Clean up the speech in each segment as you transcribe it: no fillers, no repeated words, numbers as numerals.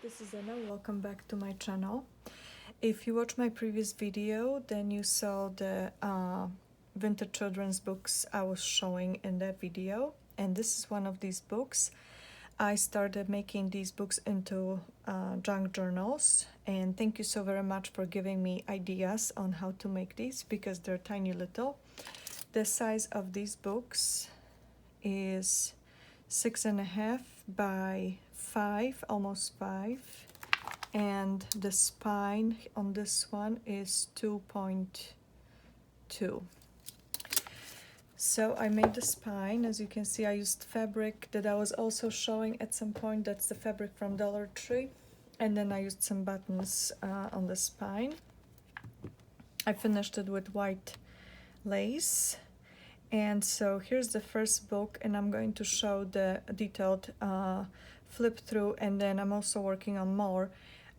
this is Anna. Welcome back to my channel. If you watched my previous video, then you saw the vintage children's books I was showing in that video, and this is one of these books. I started making these books into junk journals, and thank you so very much for giving me ideas on how to make these because they're tiny little. The size of these books is 6.5 by 5, almost 5, and the spine on this one is 2.2. So I made the spine. As you can see, I used fabric that I was also showing at some point. That's the fabric from Dollar Tree, and then I used some buttons on the spine. I finished it with white lace. And so here's the first book, and I'm going to show the detailed flip through, and then I'm also working on more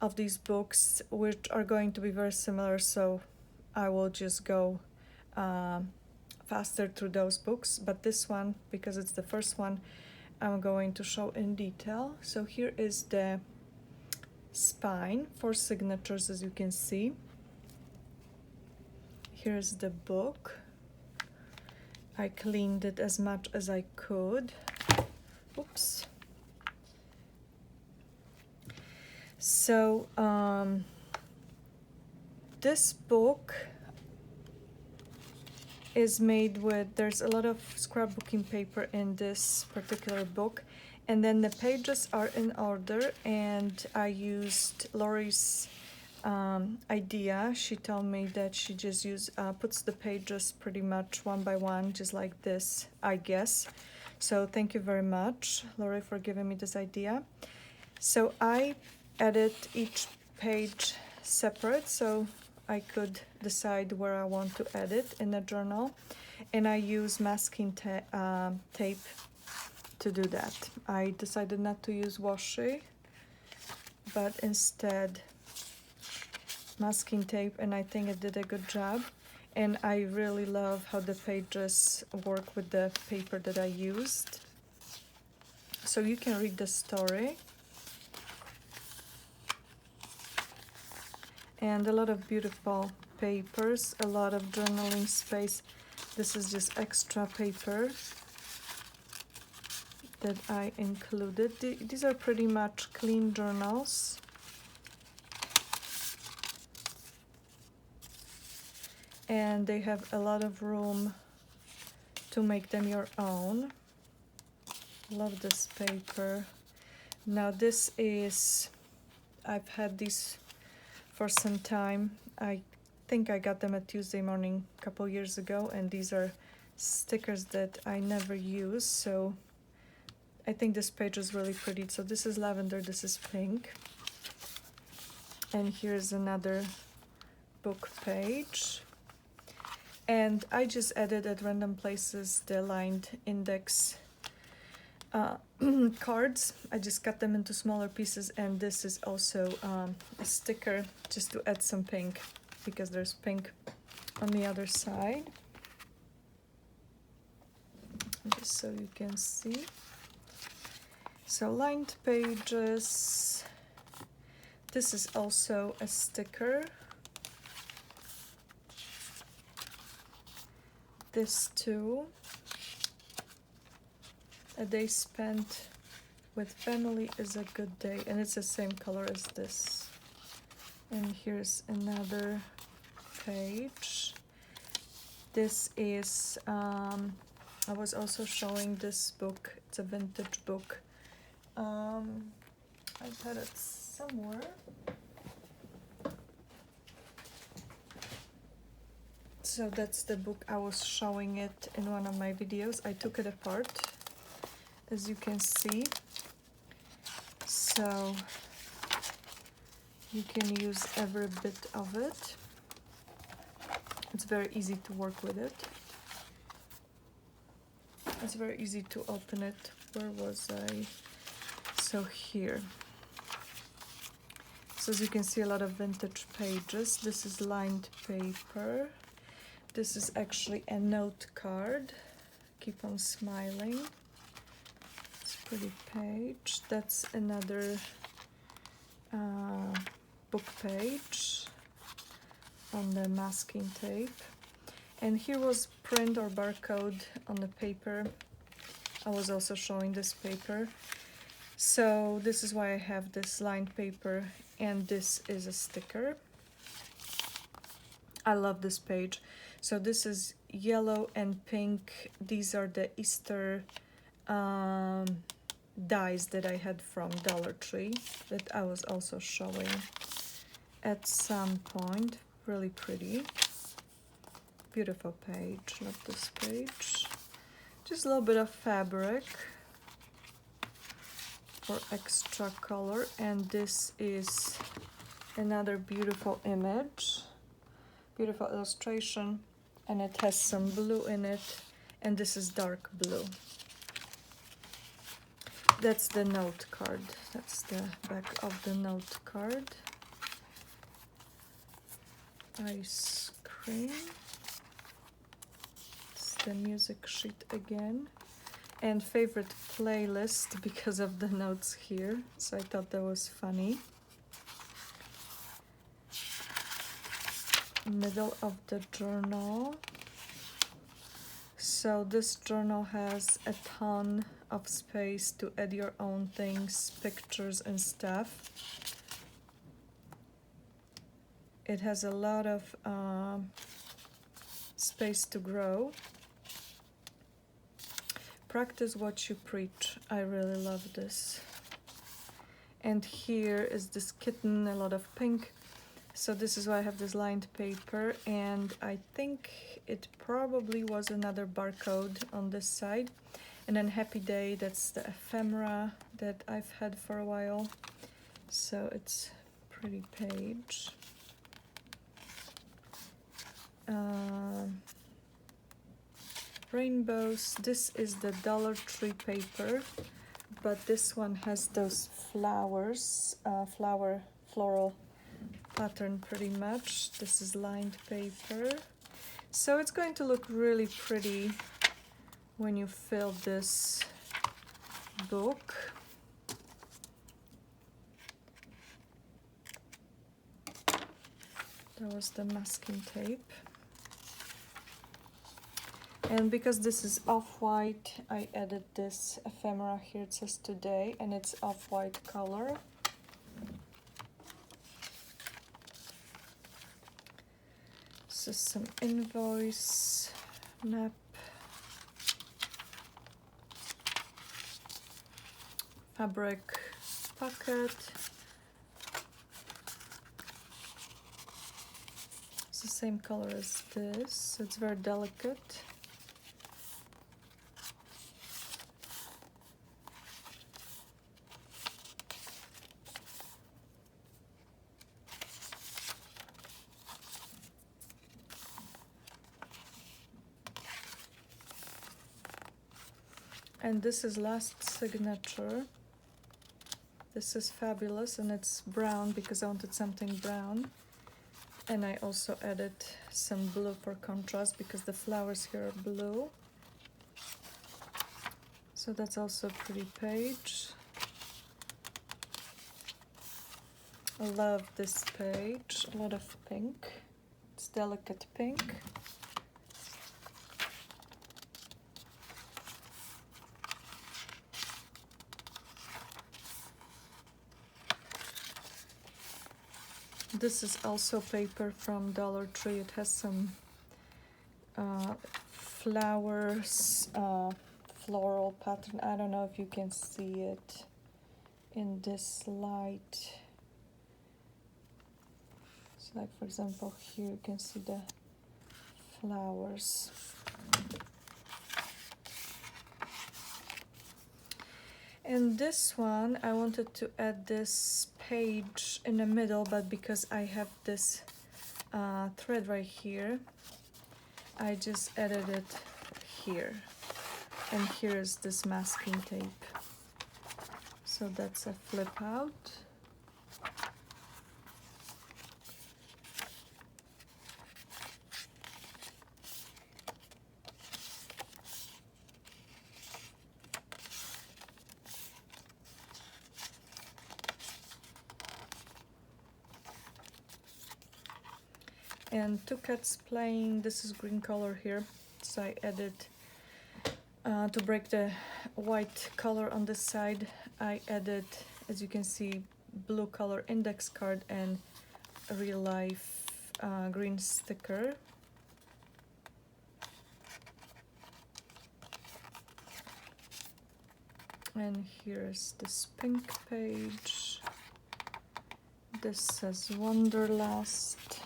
of these books which are going to be very similar, so I will just go faster through those books. But this one, because it's the first one, I'm going to show in detail. So here is the spine for signatures, as you can see. Here's the book. I cleaned it as much as I could. Oops. So this book is made with, there's a lot of scrapbooking paper in this particular book, and then the pages are in order, and I used Lori's idea. She told me that she just puts the pages pretty much one by one, just like this, I guess. So thank you very much, Lori, for giving me this idea. So I edit each page separate so I could decide where I want to edit in the journal, and I use masking tape to do that. I decided not to use washi, but instead masking tape, and I think it did a good job. And I really love how the pages work with the paper that I used. So you can read the story. And a lot of beautiful papers, a lot of journaling space. This is just extra paper that I included. These are pretty much clean journals. And they have a lot of room to make them your own. Love this paper. Now this is, I've had these for some time. I think I got them at Tuesday Morning a couple years ago, and these are stickers that I never use, so I think this page is really pretty. So this is lavender, this is pink. And here's another book page. And I just added at random places the lined index cards. I just cut them into smaller pieces, and this is also a sticker just to add some pink because there's pink on the other side. Just so you can see. So lined pages. This is also a sticker. This too. A day spent with family is a good day, and it's the same color as this. And here's another page. This is I was also showing this book. It's a vintage book. I've had it somewhere. So that's the book. I was showing it in one of my videos. I took it apart, as you can see. So you can use every bit of it. It's very easy to work with it. It's very easy to open it. Where was I? So here. So as you can see, a lot of vintage pages. This is lined paper. This is actually a note card. Keep on smiling. It's a pretty page. That's another book page on the masking tape. And here was print or barcode on the paper. I was also showing this paper. So this is why I have this lined paper, and this is a sticker. I love this page. So this is yellow and pink. These are the Easter dies that I had from Dollar Tree that I was also showing at some point. Really pretty. Beautiful page. Love this page. Just a little bit of fabric for extra color, and this is another beautiful image, beautiful illustration, and it has some blue in it, and this is dark blue. That's the note card. That's the back of the note card. Ice cream. It's the music sheet again. And favorite playlist because of the notes here. So I thought that was funny. Middle of the journal. So this journal has a ton of space to add your own things, pictures and stuff. It has a lot of space to grow. Practice what you preach. I really love this. And here is this kitten, a lot of pink. So this is why I have this lined paper, and I think it probably was another barcode on this side. And then Happy Day, that's the ephemera that I've had for a while. So it's a pretty page. Rainbows. This is the Dollar Tree paper, but this one has those flowers, floral pattern pretty much. This is lined paper. So it's going to look really pretty when you fill this book. That was the masking tape. And because this is off-white, I added this ephemera here. It says today, and it's off-white color. This is some invoice, map, fabric pocket. It's the same color as this, so it's very delicate. And this is last signature. This is fabulous, and it's brown because I wanted something brown. And I also added some blue for contrast because the flowers here are blue. So that's also a pretty page. I love this page. A lot of pink. It's delicate pink. This is also paper from Dollar Tree. It has some flowers, floral pattern. I don't know if you can see it in this light. So like for example here you can see the flowers. And this one, I wanted to add this page in the middle, but because I have this thread right here, I just added it here. And here is this masking tape. So that's a flip out. and two cats playing. This is green color here, so I added to break the white color on this side. I added, as you can see, blue color index card and a real life green sticker. And here's this pink page. This says Wanderlust.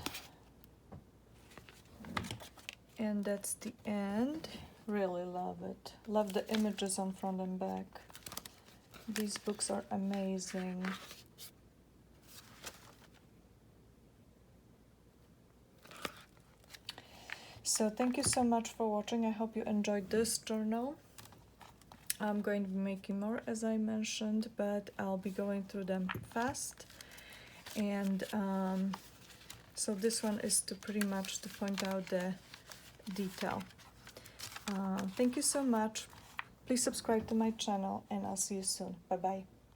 And that's the end. Really love it. Love the images on front and back. These books are amazing. So thank you so much for watching. I hope you enjoyed this journal. I'm going to be making more, as I mentioned, but I'll be going through them fast. And so this one is to pretty much to point out the detail. Thank you so much. Please subscribe to my channel, and I'll see you soon. Bye bye.